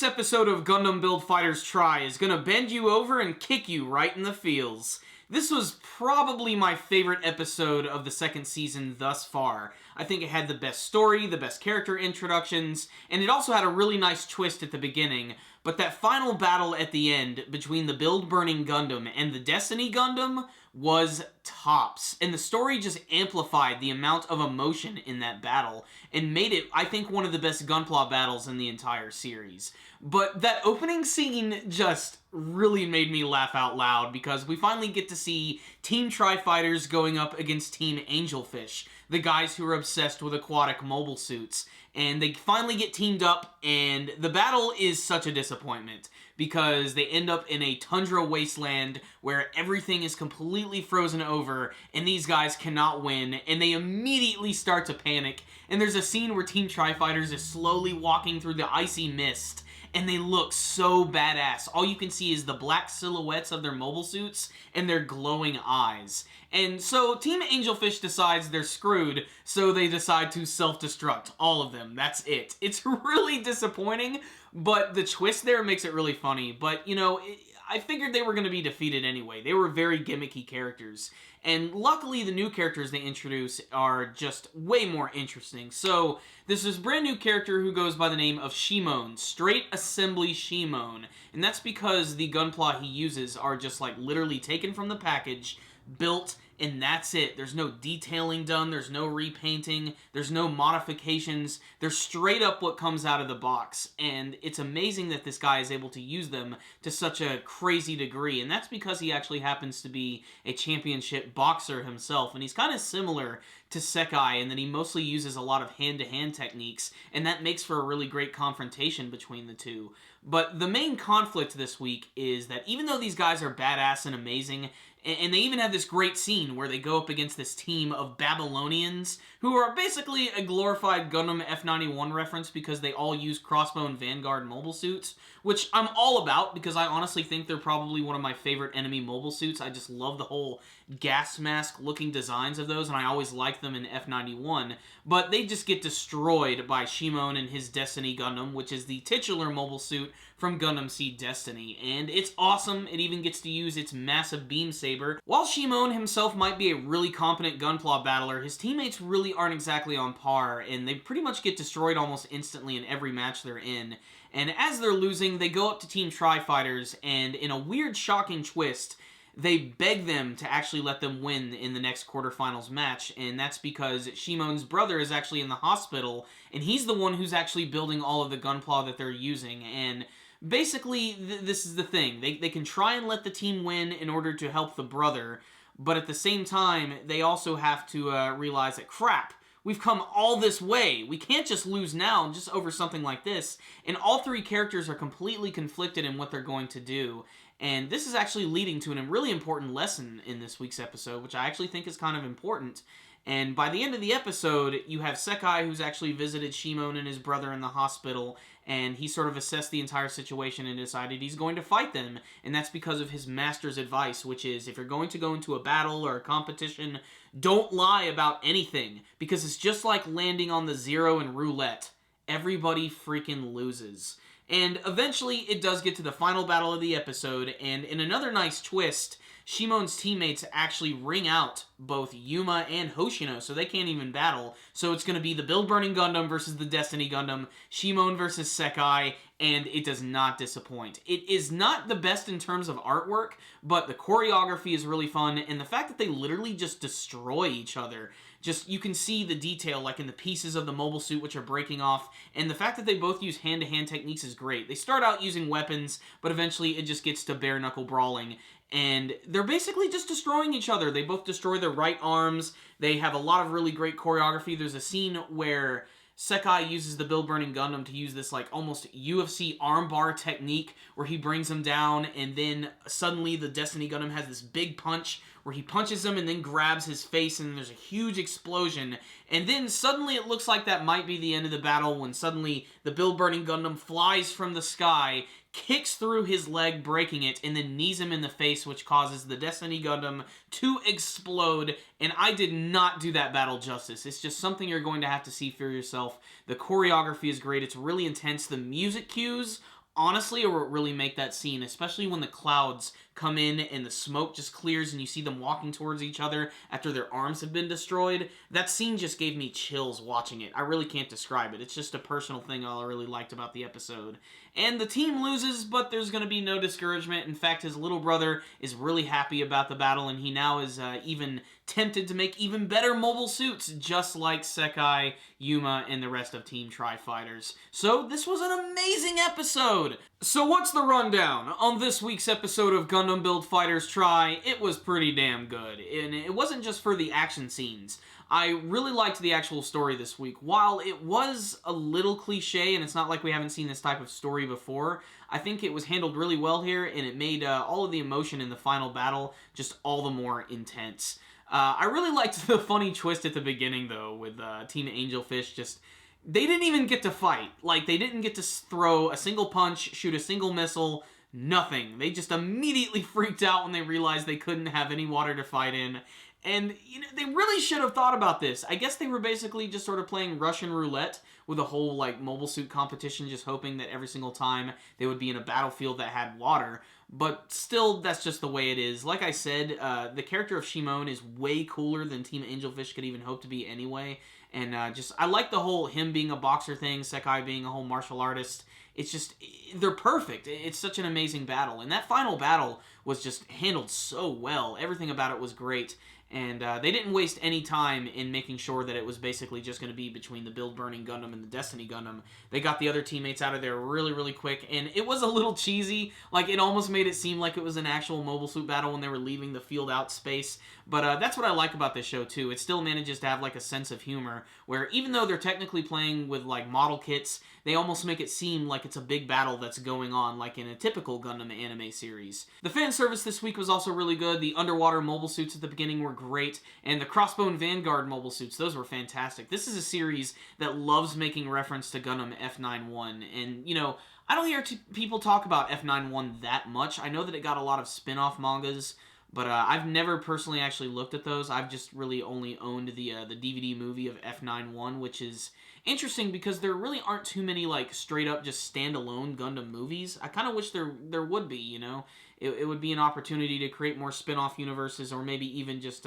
week's episode of Gundam Build Fighters Try is gonna bend you over and kick you right in the feels. This was probably my favorite episode of the second season thus far. I think it had the best story, the best character introductions, and it also had a really nice twist at the beginning. But that final battle at the end between the Build-Burning Gundam and the Destiny Gundam was tops. And the story just amplified the amount of emotion in that battle and made it, I think, one of the best Gunpla battles in the entire series. But that opening scene just really made me laugh out loud because we finally get to see Team Tri-Fighters going up against Team Angelfish, the guys who are obsessed with aquatic mobile suits. And they finally get teamed up, and the battle is such a disappointment because they end up in a tundra wasteland where everything is completely frozen over, and these guys cannot win, and they immediately start to panic. And there's a scene where Team Tri-Fighters is slowly walking through the icy mist, and they look so badass. All you can see is the black silhouettes of their mobile suits and their glowing eyes. And so Team Angelfish decides they're screwed, so they decide to self-destruct. All of them. That's it. It's really disappointing, but the twist there makes it really funny. But, you know, I figured they were going to be defeated anyway. They were very gimmicky characters. And luckily, the new characters they introduce are just way more interesting. So, there's this brand new character who goes by the name of Shimon. Straight Assembly Shimon. And that's because the gunpla he uses are just like literally taken from the package, built, and that's it. There's no detailing done, there's no repainting, there's no modifications. They're straight up what comes out of the box, and it's amazing that this guy is able to use them to such a crazy degree, and that's because he actually happens to be a championship boxer himself, and he's kind of similar to Sekai in that he mostly uses a lot of hand-to-hand techniques, and that makes for a really great confrontation between the two. But the main conflict this week is that even though these guys are badass and amazing, and they even have this great scene where they go up against this team of Babylonians, who are basically a glorified Gundam F91 reference because they all use Crossbone Vanguard mobile suits, which I'm all about because I honestly think they're probably one of my favorite enemy mobile suits. I just love the whole gas mask looking designs of those, and I always like them in F91, but they just get destroyed by Shimon and his Destiny Gundam, which is the titular mobile suit from Gundam Seed Destiny, and it's awesome. It even gets to use its massive beam saber. While Shimon himself might be a really competent gunpla battler, his teammates really aren't exactly on par, and they pretty much get destroyed almost instantly in every match they're in. And as they're losing, they go up to Team Tri-Fighters, and in a weird, shocking twist, they beg them to actually let them win in the next quarterfinals match, and that's because Shimon's brother is actually in the hospital, and he's the one who's actually building all of the gunpla that they're using, and basically, this is the thing. They can try and let the team win in order to help the brother, but at the same time, they also have to realize that, crap, we've come all this way. We can't just lose now just over something like this. And all three characters are completely conflicted in what they're going to do. And this is actually leading to a really important lesson in this week's episode, which I actually think is kind of important. And by the end of the episode, you have Sekai, who's actually visited Shimon and his brother in the hospital, and he sort of assessed the entire situation and decided he's going to fight them. And that's because of his master's advice, which is, if you're going to go into a battle or a competition, don't lie about anything, because it's just like landing on the zero in roulette. Everybody freaking loses. And eventually, it does get to the final battle of the episode, and in another nice twist, Shimon's teammates actually ring out both Yuma and Hoshino, so they can't even battle. So it's going to be the Build-Burning Gundam versus the Destiny Gundam, Shimon versus Sekai, and it does not disappoint. It is not the best in terms of artwork, but the choreography is really fun, and the fact that they literally just destroy each other. Just, you can see the detail, like in the pieces of the mobile suit which are breaking off, and the fact that they both use hand-to-hand techniques is great. They start out using weapons, but eventually it just gets to bare-knuckle brawling, and they're basically just destroying each other. They both destroy their right arms. They have a lot of really great choreography. There's a scene where Sekai uses the Build-Burning Gundam to use this like almost UFC armbar technique where he brings him down, and then suddenly the Destiny Gundam has this big punch where he punches him and then grabs his face, and there's a huge explosion. And then suddenly it looks like that might be the end of the battle when suddenly the Build-Burning Gundam flies from the sky, kicks through his leg, breaking it, and then knees him in the face, which causes the Destiny Gundam to explode. And I did not do that battle justice. It's just something you're going to have to see for yourself. The choreography is great. It's really intense. The music cues honestly are what really make that scene, especially when the clouds come in and the smoke just clears and you see them walking towards each other after their arms have been destroyed. That scene just gave me chills watching it. I really can't describe it. It's just a personal thing I really liked about the episode. And the team loses, but there's going to be no discouragement. In fact, his little brother is really happy about the battle, and he now is even tempted to make even better mobile suits, just like Sekai, Yuma, and the rest of Team Tri-Fighters. So this was an amazing episode! So what's the rundown? On this week's episode of Gundam Build Fighters Try, it was pretty damn good. And it wasn't just for the action scenes. I really liked the actual story this week. While it was a little cliche, and it's not like we haven't seen this type of story before, I think it was handled really well here, and it made all of the emotion in the final battle just all the more intense. I really liked the funny twist at the beginning, though, with Team Angelfish just... They didn't even get to fight. Like, they didn't get to throw a single punch, shoot a single missile, nothing. They just immediately freaked out when they realized they couldn't have any water to fight in. And, you know, they really should have thought about this. I guess they were basically just sort of playing Russian roulette with a whole, like, mobile suit competition, just hoping that every single time they would be in a battlefield that had water. But still, that's just the way it is. Like I said, the character of Shimon is way cooler than Team Angelfish could even hope to be anyway. And I like the whole him being a boxer thing, Sekai being a whole martial artist. It's just, they're perfect. It's such an amazing battle. And that final battle was just handled so well. Everything about it was great. And they didn't waste any time in making sure that it was basically just going to be between the Build Burning Gundam and the Destiny Gundam. They got the other teammates out of there really, really quick, and it was a little cheesy. Like, it almost made it seem like it was an actual mobile suit battle when they were leaving the field out space. But that's what I like about this show, too. It still manages to have, like, a sense of humor, where even though they're technically playing with, like, model kits, they almost make it seem like it's a big battle that's going on, like in a typical Gundam anime series. The fan service this week was also really good. The underwater mobile suits at the beginning were great, and the Crossbone Vanguard mobile suits, those were fantastic. This is a series that loves making reference to Gundam F91, and, you know, I don't hear people talk about F91 that much. I know that it got a lot of spin-off mangas, but I've never personally actually looked at those. I've just really only owned the DVD movie of F91, which is interesting because there really aren't too many, like, straight-up just standalone Gundam movies. I kind of wish there would be, you know? It would be an opportunity to create more spin-off universes, or maybe even just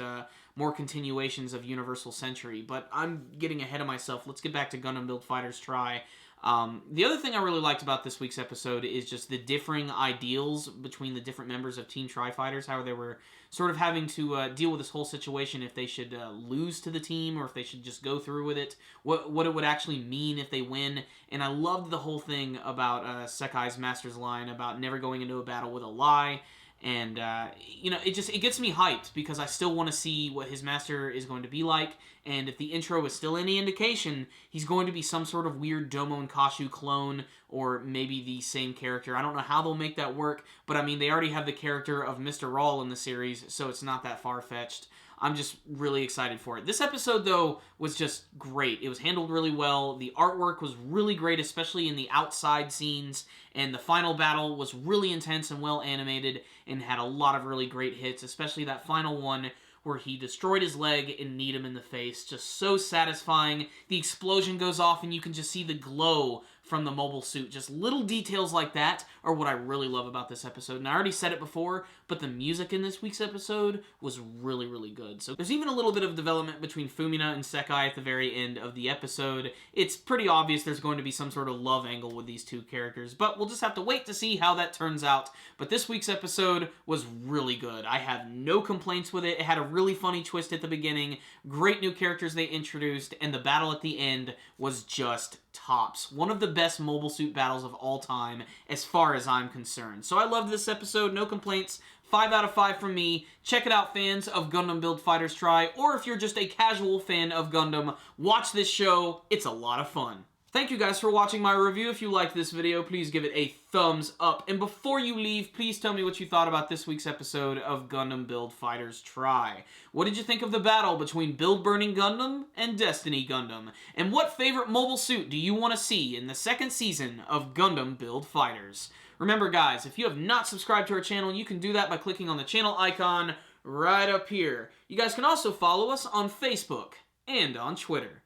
more continuations of Universal Century. But I'm getting ahead of myself. Let's get back to Gundam Build Fighters Try. The other thing I really liked about this week's episode is just the differing ideals between the different members of Team Tri-Fighters, how they were sort of having to deal with this whole situation, if they should lose to the team or if they should just go through with it, what it would actually mean if they win. And I loved the whole thing about Sekai's master's line about never going into a battle with a lie. And, you know, it gets me hyped because I still want to see what his master is going to be like. And if the intro is still any indication, he's going to be some sort of weird Domo and Kashu clone, or maybe the same character. I don't know how they'll make that work, but I mean, they already have the character of Mr. Rawl in the series, so it's not that far-fetched. I'm just really excited for it. This episode, though, was just great. It was handled really well. The artwork was really great, especially in the outside scenes, and the final battle was really intense and well animated and had a lot of really great hits, especially that final one where he destroyed his leg and kneed him in the face. Just so satisfying. The explosion goes off and you can just see the glow from the mobile suit. Just little details like that are what I really love about this episode. And I already said it before, but the music in this week's episode was really, really good. So there's even a little bit of development between Fumina and Sekai at the very end of the episode. It's pretty obvious there's going to be some sort of love angle with these two characters, but we'll just have to wait to see how that turns out. But this week's episode was really good. I have no complaints with it. It had a really funny twist at the beginning, great new characters they introduced, and the battle at the end was just tops. One of the best mobile suit battles of all time, as far as I'm concerned. So I loved this episode, no complaints. 5 out of 5 from me. Check it out, fans of Gundam Build Fighters Try, or if you're just a casual fan of Gundam, watch this show. It's a lot of fun. Thank you guys for watching my review. If you liked this video, please give it a thumbs up. And before you leave, please tell me what you thought about this week's episode of Gundam Build Fighters Try. What did you think of the battle between Build Burning Gundam and Destiny Gundam? And what favorite mobile suit do you want to see in the second season of Gundam Build Fighters? Remember, guys, if you have not subscribed to our channel, you can do that by clicking on the channel icon right up here. You guys can also follow us on Facebook and on Twitter.